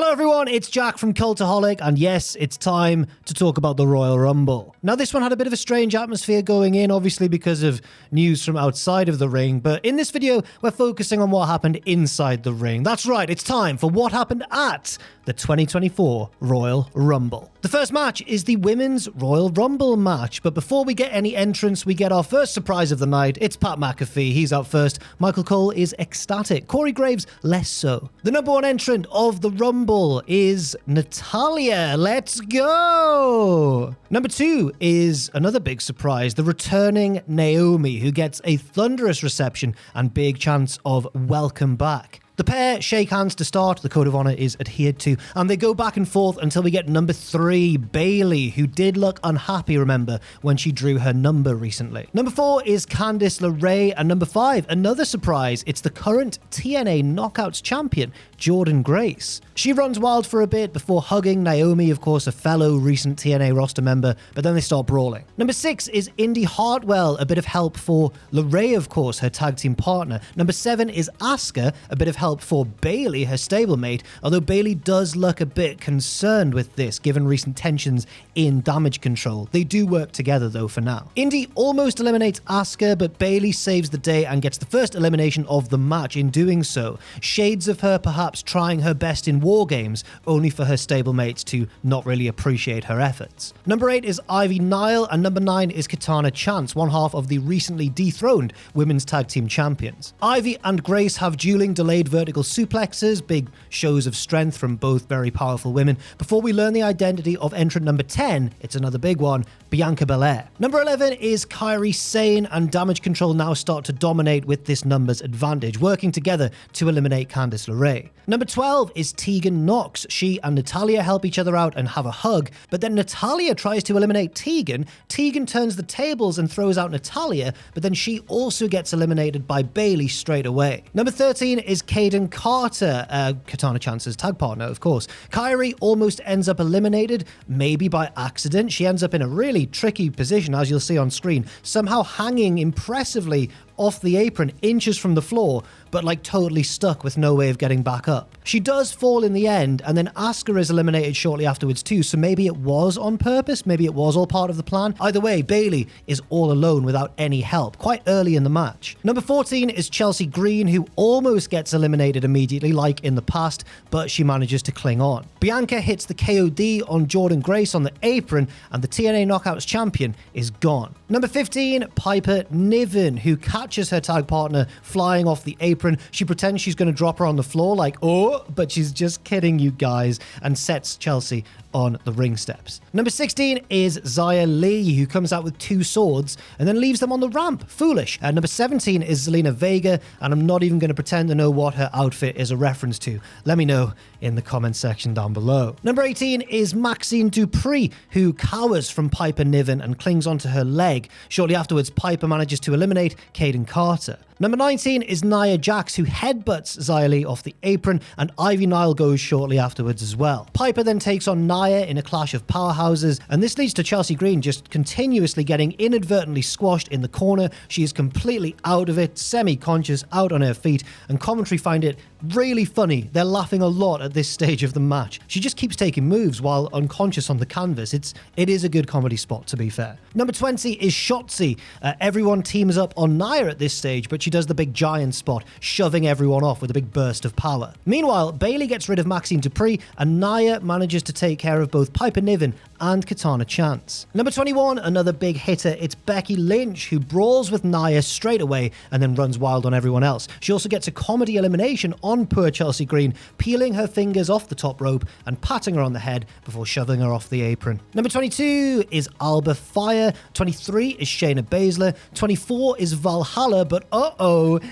Hello everyone, it's Jack from Cultaholic, and yes, it's time to talk about the Royal Rumble. Now this one had a bit of a strange atmosphere going in, obviously because of news from outside of the ring, but in this video, we're focusing on what happened inside the ring. That's right, it's time for what happened at the 2024 Royal Rumble. The first match is the Women's Royal Rumble match, but before we get any entrance, we get our first surprise of the night. It's Pat McAfee, he's out first. Michael Cole is ecstatic. Corey Graves, less so. The number one entrant of the Rumble is Natalya. Let's go! Number two is another big surprise, the returning Naomi, who gets a thunderous reception and big chance of welcome back. The pair shake hands to start, the code of honor is adhered to, and they go back and forth until we get number three, Bayley, who did look unhappy, remember, when she drew her number recently. Number four is Candice LeRae, and number five, another surprise, it's the current TNA Knockouts champion, Jordynne Grace. She runs wild for a bit before hugging Naomi, of course, a fellow recent TNA roster member, but then they start brawling. Number six is Indy Hartwell, a bit of help for LeRae, of course, her tag team partner. Number seven is Asuka, a bit of help for Bayley, her stablemate, although Bayley does look a bit concerned with this, given recent tensions in Damage Control. They do work together, though, for now. Indy almost eliminates Asuka, but Bayley saves the day and gets the first elimination of the match in doing so. Shades of her perhaps trying her best in War Games, only for her stablemates to not really appreciate her efforts. Number eight is Ivy Nile, and number nine is Katana Chance, one half of the recently dethroned Women's Tag Team Champions. Ivy and Grace have dueling delayed vertical suplexes, big shows of strength from both very powerful women, before we learn the identity of entrant number 10, it's another big one, Bianca Belair. Number 11 is Kairi Sane, and Damage Control now start to dominate with this numbers advantage, working together to eliminate Candice LeRae. Number 12 is Tegan Knox. She and Natalya help each other out and have a hug, but then Natalya tries to eliminate Tegan. Tegan turns the tables and throws out Natalya, but then she also gets eliminated by Bayley straight away. Number 13 is Kaden Carter, Katana Chance's tag partner, of course. Kairi almost ends up eliminated, maybe by accident. She ends up in a really tricky position, as you'll see on screen, somehow hanging impressively off the apron, inches from the floor, but like totally stuck with no way of getting back up. She does fall in the end, and then Asuka is eliminated shortly afterwards too, so maybe it was on purpose, maybe it was all part of the plan. Either way, Bayley is all alone without any help, quite early in the match. Number 14 is Chelsea Green, who almost gets eliminated immediately, like in the past, but she manages to cling on. Bianca hits the KOD on Jordynne Grace on the apron, and the TNA Knockouts champion is gone. Number 15, Piper Niven, who catches her tag partner flying off the apron. She pretends she's going to drop her on the floor like, oh, but she's just kidding you guys, and sets Chelsea on the ring steps. Number 16 is Xia Li, who comes out with two swords and then leaves them on the ramp. Foolish. Number 17 is Zelina Vega, and I'm not even going to pretend to know what her outfit is a reference to. Let me know in the comment section down below. Number 18 is Maxine Dupree, who cowers from Piper Niven and clings onto her leg. Shortly afterwards, Piper manages to eliminate Kaden Carter. Number 19 is Nia Jax, who headbutts Xia Li off the apron, and Ivy Nile goes shortly afterwards as well. Piper then takes on Nia in a clash of powerhouses, and this leads to Chelsea Green just continuously getting inadvertently squashed in the corner. She is completely out of it, semi-conscious, out on her feet, and commentary find it really funny. They're laughing a lot at this stage of the match. She just keeps taking moves while unconscious on the canvas. It is a good comedy spot, to be fair. Number 20 is Shotzi. Everyone teams up on Nia at this stage, but she does the big giant spot, shoving everyone off with a big burst of power. Meanwhile, Bayley gets rid of Maxine Dupree, and Nia manages to take care of both Piper Niven and Katana Chance. Number 21, another big hitter, it's Becky Lynch, who brawls with Nia straight away and then runs wild on everyone else. She also gets a comedy elimination on poor Chelsea Green, peeling her fingers off the top rope and patting her on the head before shoving her off the apron. Number 22 is Alba Fire, 23 is Shayna Baszler, 24 is Valhalla, but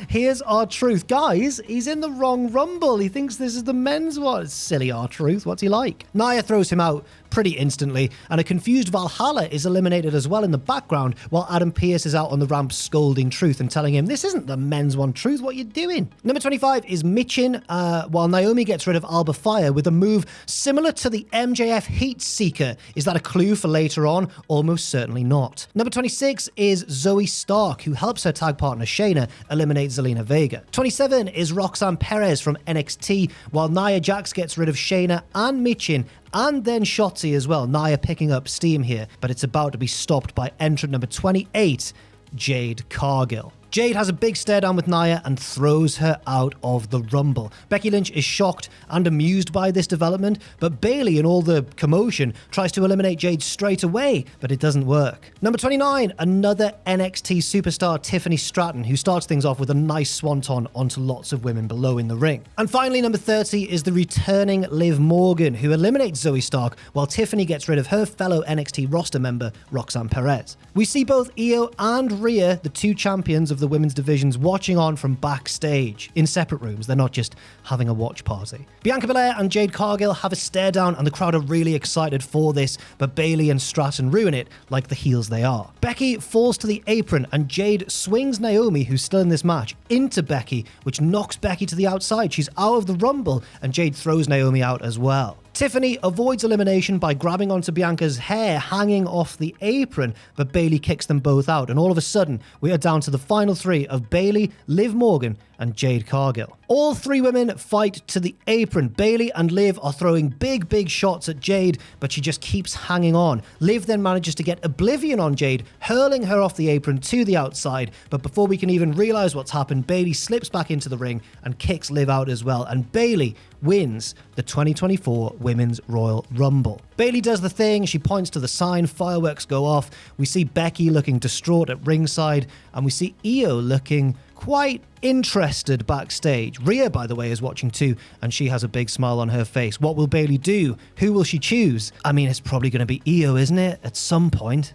here's R-Truth. Guys, he's in the wrong Rumble. He thinks this is the men's one. Silly R-Truth, what's he like? Nia throws him out pretty instantly, and a confused Valhalla is eliminated as well in the background, while Adam Pearce is out on the ramp scolding Truth and telling him, "This isn't the men's one, Truth, what are you doing?" Number 25 is Michin, while Naomi gets rid of Alba Fire with a move similar to the MJF Heat Seeker. Is that a clue for later on? Almost certainly not. Number 26 is Zoe Stark, who helps her tag partner Shayna eliminate Zelina Vega. 27 is Roxanne Perez from NXT, while Nia Jax gets rid of Shayna and Michin, and then Shotzi as well. Nia picking up steam here, but it's about to be stopped by entrant number 28, Jade Cargill. Jade has a big stare down with Nia and throws her out of the Rumble. Becky Lynch is shocked and amused by this development, but Bayley, in all the commotion, tries to eliminate Jade straight away, but it doesn't work. Number 29, another NXT superstar, Tiffany Stratton, who starts things off with a nice swanton onto lots of women below in the ring. And finally, number 30 is the returning Liv Morgan, who eliminates Zoe Stark, while Tiffany gets rid of her fellow NXT roster member, Roxanne Perez. We see both Io and Rhea, the two champions of the women's divisions, watching on from backstage in separate rooms. They're not just having a watch party. Bianca Belair and Jade Cargill have a stare down, and the crowd are really excited for this, but Bayley and Stratton ruin it like the heels they are. Becky falls to the apron, and Jade swings Naomi, who's still in this match, into Becky, which knocks Becky to the outside. She's out of the Rumble, and Jade throws Naomi out as well. Tiffany avoids elimination by grabbing onto Bianca's hair hanging off the apron, but Bayley kicks them both out, and all of a sudden, we are down to the final three of Bayley, Liv Morgan, and Jade Cargill. All three women fight to the apron. Bayley and Liv are throwing big shots at Jade, but she just keeps hanging on. Liv then manages to get Oblivion on Jade, hurling her off the apron to the outside, but before we can even realize what's happened, Bayley slips back into the ring and kicks Liv out as well, and Bayley wins the 2024 Women's Royal Rumble. Bayley does the thing, she points to the sign, fireworks go off, we see Becky looking distraught at ringside, and we see Io looking quite interested backstage. Rhea, by the way, is watching too, and she has a big smile on her face. What will Bayley do? Who will she choose? I mean, it's probably going to be Io, isn't it? At some point.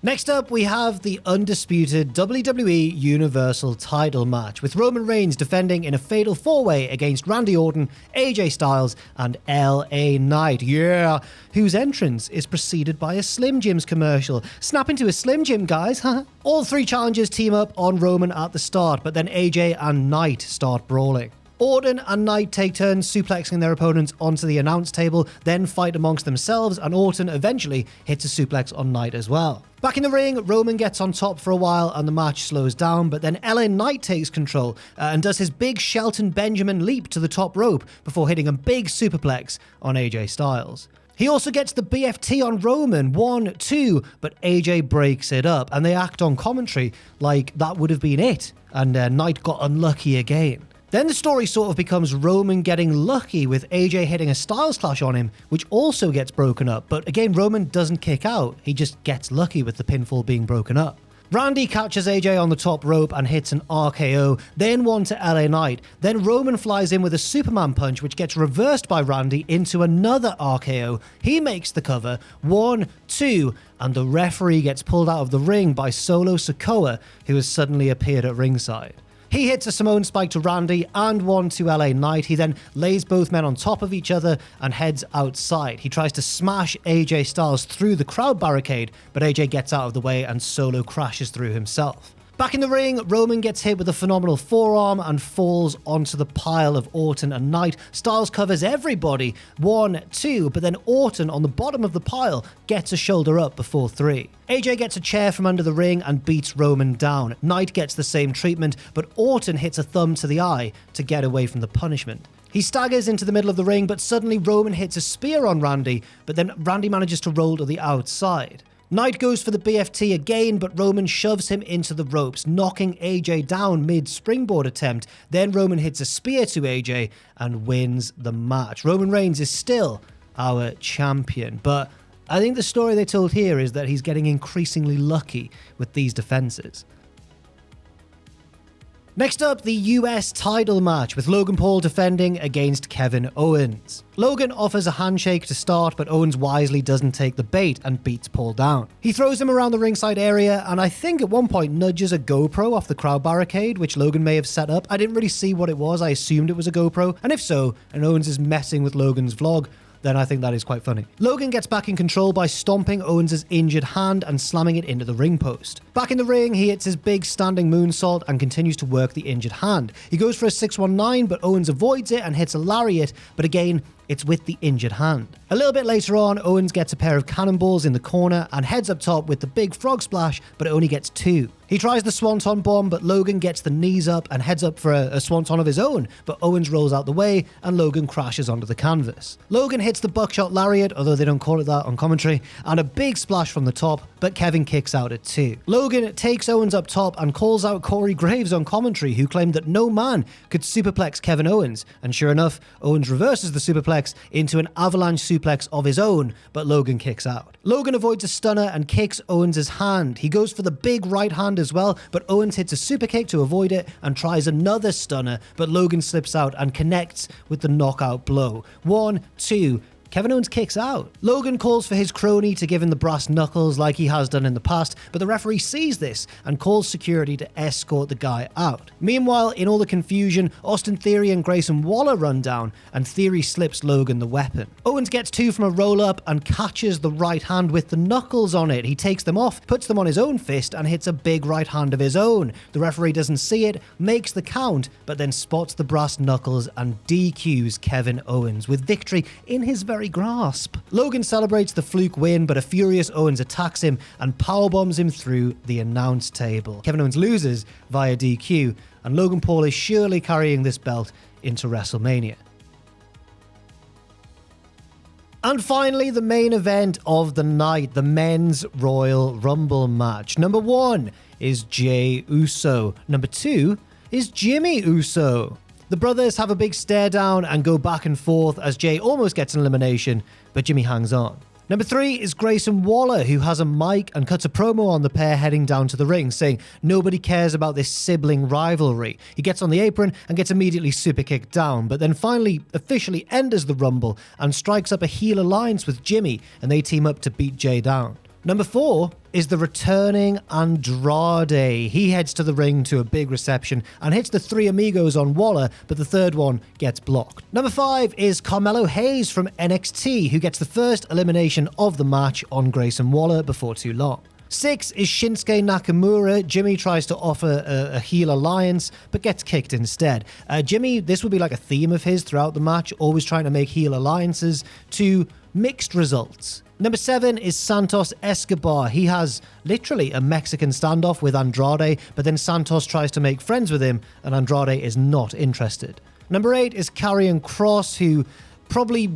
Next up, we have the undisputed WWE Universal title match, with Roman Reigns defending in a fatal four-way against Randy Orton, AJ Styles, and LA Knight. Yeah! Whose entrance is preceded by a Slim Jims commercial. Snap into a Slim Jim, guys. All three challengers team up on Roman at the start, but then AJ and Knight start brawling. Orton and Knight take turns suplexing their opponents onto the announce table, then fight amongst themselves, and Orton eventually hits a suplex on Knight as well. Back in the ring, Roman gets on top for a while and the match slows down, but then LA Knight takes control and does his big Shelton Benjamin leap to the top rope before hitting a big superplex on AJ Styles. He also gets the BFT on Roman, 1-2, but AJ breaks it up, and they act on commentary like that would have been it, and Knight got unlucky again. Then the story sort of becomes Roman getting lucky with AJ hitting a Styles Clash on him, which also gets broken up. But again, Roman doesn't kick out. He just gets lucky with the pinfall being broken up. Randy catches AJ on the top rope and hits an RKO, then one to LA Knight. Then Roman flies in with a Superman punch, which gets reversed by Randy into another RKO. He makes the cover, 1-2, and the referee gets pulled out of the ring by Solo Sikoa, who has suddenly appeared at ringside. He hits a Samoan spike to Randy and one to LA Knight. He then lays both men on top of each other and heads outside. He tries to smash AJ Styles through the crowd barricade, but AJ gets out of the way and Solo crashes through himself. Back in the ring, Roman gets hit with a phenomenal forearm and falls onto the pile of Orton and Knight. Styles covers everybody, 1-2, but then Orton on the bottom of the pile gets a shoulder up before 3. AJ gets a chair from under the ring and beats Roman down. Knight gets the same treatment, but Orton hits a thumb to the eye to get away from the punishment. He staggers into the middle of the ring, but suddenly Roman hits a spear on Randy, but then Randy manages to roll to the outside. Knight goes for the BFT again, but Roman shoves him into the ropes, knocking AJ down mid-springboard attempt. Then Roman hits a spear to AJ and wins the match. Roman Reigns is still our champion, but I think the story they told here is that he's getting increasingly lucky with these defenses. Next up, the US title match with Logan Paul defending against Kevin Owens. Logan offers a handshake to start, but Owens wisely doesn't take the bait and beats Paul down. He throws him around the ringside area and I think at one point nudges a GoPro off the crowd barricade, which Logan may have set up. I didn't really see what it was, I assumed it was a GoPro, and if so, and Owens is messing with Logan's vlog, then I think that is quite funny. Logan gets back in control by stomping Owens' injured hand and slamming it into the ring post. Back in the ring, he hits his big standing moonsault and continues to work the injured hand. He goes for a 619, but Owens avoids it and hits a lariat, but again, it's with the injured hand. A little bit later on, Owens gets a pair of cannonballs in the corner and heads up top with the big frog splash, but it only gets 2. He tries the swanton bomb, but Logan gets the knees up and heads up for a swanton of his own, but Owens rolls out the way and Logan crashes onto the canvas. Logan hits the buckshot lariat, although they don't call it that on commentary, and a big splash from the top, but Kevin kicks out at 2. Logan takes Owens up top and calls out Corey Graves on commentary, who claimed that no man could superplex Kevin Owens, and sure enough, Owens reverses the superplex into an avalanche suplex of his own, but Logan kicks out. Logan avoids a stunner and kicks Owens' hand. He goes for the big right hand as well, but Owens hits a super kick to avoid it and tries another stunner, but Logan slips out and connects with the knockout blow. 1, 2, Kevin Owens kicks out. Logan calls for his crony to give him the brass knuckles like he has done in the past, but the referee sees this and calls security to escort the guy out. Meanwhile, in all the confusion, Austin Theory and Grayson Waller run down, and Theory slips Logan the weapon. Owens gets 2 from a roll-up and catches the right hand with the knuckles on it. He takes them off, puts them on his own fist, and hits a big right hand of his own. The referee doesn't see it, makes the count, but then spots the brass knuckles and DQs Kevin Owens, with victory in his very grasp. Logan celebrates the fluke win, but a furious Owens attacks him and powerbombs him through the announce table. Kevin Owens loses via DQ, and Logan Paul is surely carrying this belt into WrestleMania. And finally, the main event of the night, the Men's Royal Rumble match. Number 1 is Jey Uso. Number 2 is Jimmy Uso. The brothers have a big stare down and go back and forth as Jey almost gets an elimination, but Jimmy hangs on. Number 3 is Grayson Waller, who has a mic and cuts a promo on the pair heading down to the ring, saying nobody cares about this sibling rivalry. He gets on the apron and gets immediately super kicked down, but then finally officially enters the Rumble and strikes up a heel alliance with Jimmy, and they team up to beat Jey down. Number 4 is the returning Andrade. He heads to the ring to a big reception and hits the 3 amigos on Waller, but the third one gets blocked. Number 5 is Carmelo Hayes from NXT, who gets the first elimination of the match on Grayson Waller before too long. 6 is Shinsuke Nakamura. Jimmy tries to offer a heel alliance, but gets kicked instead. Jimmy, this would be like a theme of his throughout the match, always trying to make heel alliances to mixed results. Number 7 is Santos Escobar. He has literally a Mexican standoff with Andrade, but then Santos tries to make friends with him, and Andrade is not interested. Number 8 is Karrion Kross, who probably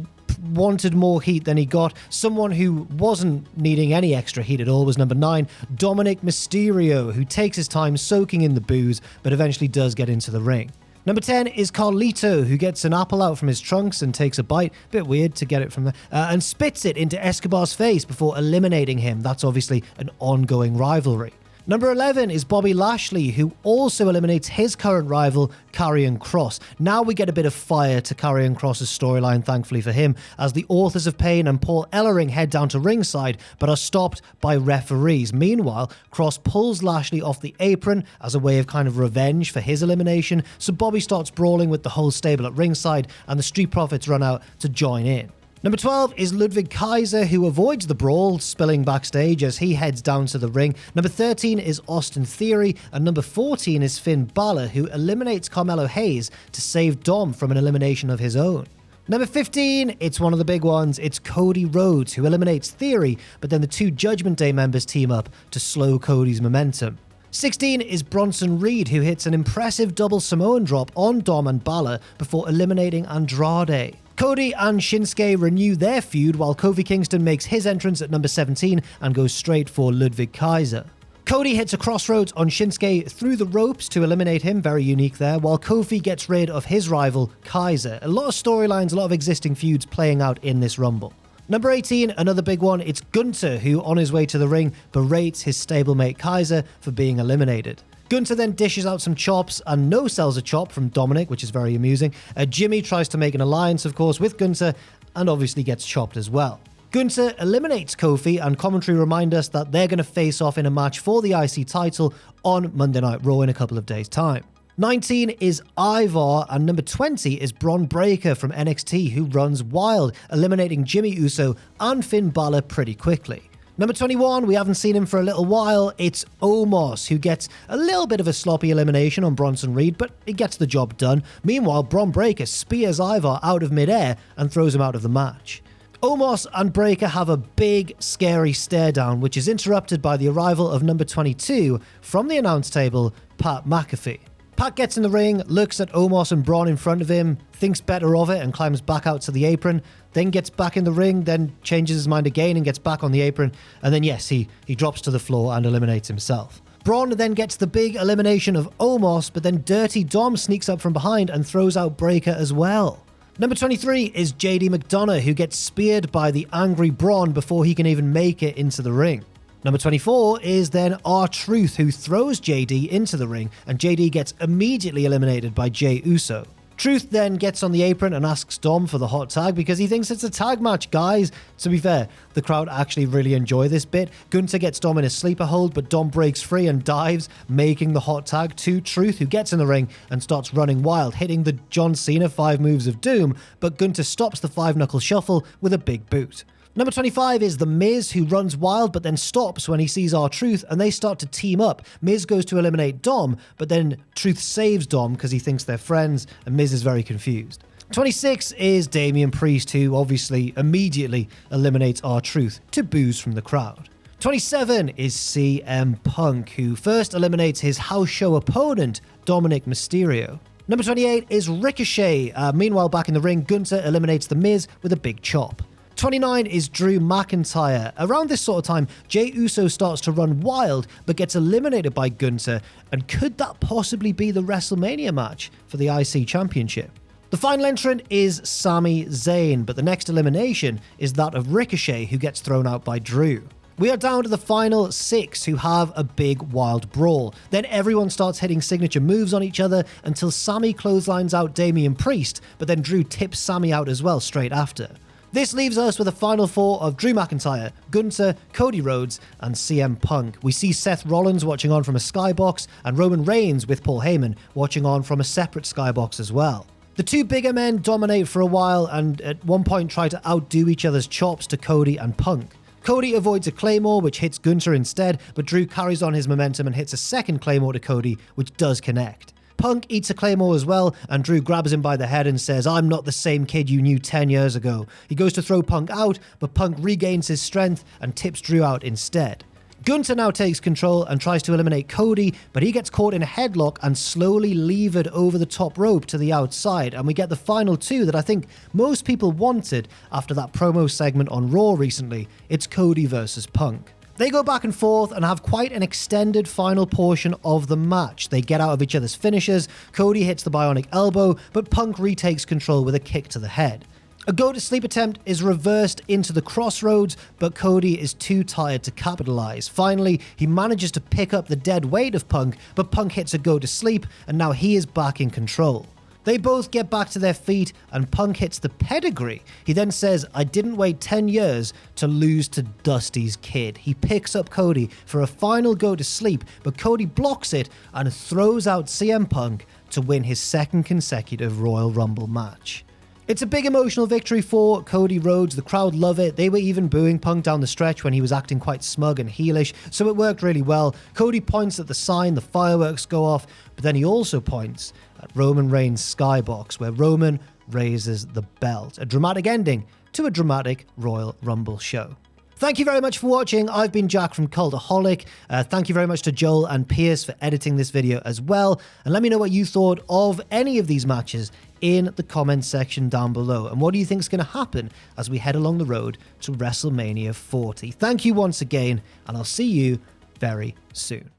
wanted more heat than he got. Someone who wasn't needing any extra heat at all was number 9, Dominic Mysterio, who takes his time soaking in the booze, but eventually does get into the ring. Number 10 is Carlito, who gets an apple out from his trunks and takes a bite, bit weird to get it from there, and spits it into Escobar's face before eliminating him. That's obviously an ongoing rivalry. Number 11 is Bobby Lashley, who also eliminates his current rival, Karrion Kross. Now we get a bit of fire to Karrion Kross's storyline, thankfully for him, as the Authors of Pain and Paul Ellering head down to ringside, but are stopped by referees. Meanwhile, Kross pulls Lashley off the apron as a way of kind of revenge for his elimination, so Bobby starts brawling with the whole stable at ringside, and the Street Profits run out to join in. Number 12 is Ludwig Kaiser, who avoids the brawl, spilling backstage as he heads down to the ring. Number 13 is Austin Theory, and number 14 is Finn Balor, who eliminates Carmelo Hayes to save Dom from an elimination of his own. Number 15, it's one of the big ones. It's Cody Rhodes, who eliminates Theory, but then the 2 Judgment Day members team up to slow Cody's momentum. 16 is Bronson Reed, who hits an impressive double Samoan drop on Dom and Balor before eliminating Andrade. Cody and Shinsuke renew their feud while Kofi Kingston makes his entrance at number 17 and goes straight for Ludwig Kaiser. Cody hits a crossroads on Shinsuke through the ropes to eliminate him, very unique there, while Kofi gets rid of his rival, Kaiser. A lot of storylines, a lot of existing feuds playing out in this Rumble. Number 18, another big one, it's Gunther, who on his way to the ring berates his stablemate Kaiser for being eliminated. Gunther then dishes out some chops and no-sells a chop from Dominic, which is very amusing. Jimmy tries to make an alliance, of course, with Gunther and obviously gets chopped as well. Gunther eliminates Kofi, and commentary remind us that they're going to face off in a match for the IC title on Monday Night Raw in a couple of days' time. 19 is Ivar, and number 20 is Bron Breakker from NXT, who runs wild, eliminating Jimmy Uso and Finn Balor pretty quickly. Number 21, we haven't seen him for a little while, it's Omos, who gets a little bit of a sloppy elimination on Bronson Reed, but it gets the job done. Meanwhile, Bron Breakker spears Ivar out of midair and throws him out of the match. Omos and Breakker have a big, scary stare down, which is interrupted by the arrival of number 22 from the announce table, Pat McAfee. Pat gets in the ring, looks at Omos and Bron in front of him, thinks better of it and climbs back out to the apron, then gets back in the ring, then changes his mind again and gets back on the apron, and then yes, he drops to the floor and eliminates himself. Bron then gets the big elimination of Omos, but then Dirty Dom sneaks up from behind and throws out Breakker as well. Number 23 is JD McDonough, who gets speared by the angry Bron before he can even make it into the ring. Number 24 is then R-Truth, who throws JD into the ring, and JD gets immediately eliminated by Jey Uso. Truth then gets on the apron and asks Dom for the hot tag because he thinks it's a tag match, guys. To be fair, the crowd actually really enjoy this bit. Gunther gets Dom in a sleeper hold, but Dom breaks free and dives, making the hot tag to Truth, who gets in the ring and starts running wild, hitting the John Cena 5 moves of doom, but Gunther stops the 5-knuckle shuffle with a big boot. Number 25 is The Miz, who runs wild but then stops when he sees R-Truth, and they start to team up. Miz goes to eliminate Dom, but then Truth saves Dom because he thinks they're friends, and Miz is very confused. 26 is Damian Priest, who obviously immediately eliminates R-Truth to boos from the crowd. 27 is CM Punk, who first eliminates his house show opponent, Dominic Mysterio. Number 28 is Ricochet. Meanwhile, back in the ring, Gunther eliminates The Miz with a big chop. 29 is Drew McIntyre. Around this sort of time, Jey Uso starts to run wild, but gets eliminated by Gunther, and could that possibly be the WrestleMania match for the IC Championship? The final entrant is Sami Zayn, but the next elimination is that of Ricochet, who gets thrown out by Drew. We are down to the final 6 who have a big wild brawl. Then everyone starts hitting signature moves on each other until Sami clotheslines out Damian Priest, but then Drew tips Sami out as well straight after. This leaves us with a final 4 of Drew McIntyre, Gunther, Cody Rhodes, and CM Punk. We see Seth Rollins watching on from a skybox, and Roman Reigns with Paul Heyman watching on from a separate skybox as well. The two bigger men dominate for a while and at one point try to outdo each other's chops to Cody and Punk. Cody avoids a Claymore, which hits Gunther instead, but Drew carries on his momentum and hits a second Claymore to Cody, which does connect. Punk eats a Claymore as well, and Drew grabs him by the head and says, "I'm not the same kid you knew 10 years ago." He goes to throw Punk out, but Punk regains his strength and tips Drew out instead. Gunther now takes control and tries to eliminate Cody, but he gets caught in a headlock and slowly levered over the top rope to the outside, and we get the final 2 that I think most people wanted after that promo segment on Raw recently. It's Cody versus Punk. They go back and forth and have quite an extended final portion of the match. They get out of each other's finishes, Cody hits the bionic elbow, but Punk retakes control with a kick to the head. A go-to-sleep attempt is reversed into the crossroads, but Cody is too tired to capitalize. Finally, he manages to pick up the dead weight of Punk, but Punk hits a go-to-sleep, and now he is back in control. They both get back to their feet, and Punk hits the pedigree. He then says, "I didn't wait 10 years to lose to Dusty's kid." He picks up Cody for a final go-to-sleep, but Cody blocks it and throws out CM Punk to win his second consecutive Royal Rumble match. It's a big emotional victory for Cody Rhodes. The crowd love it. They were even booing Punk down the stretch when he was acting quite smug and heelish, so it worked really well. Cody points at the sign, the fireworks go off, but then he also points at Roman Reigns' skybox, where Roman raises the belt. A dramatic ending to a dramatic Royal Rumble show. Thank you very much for watching. I've been Jack from Cultaholic. Thank you very much to Joel and Pierce for editing this video as well. And let me know what you thought of any of these matches in the comments section down below. And what do you think is going to happen as we head along the road to WrestleMania 40? Thank you once again, and I'll see you very soon.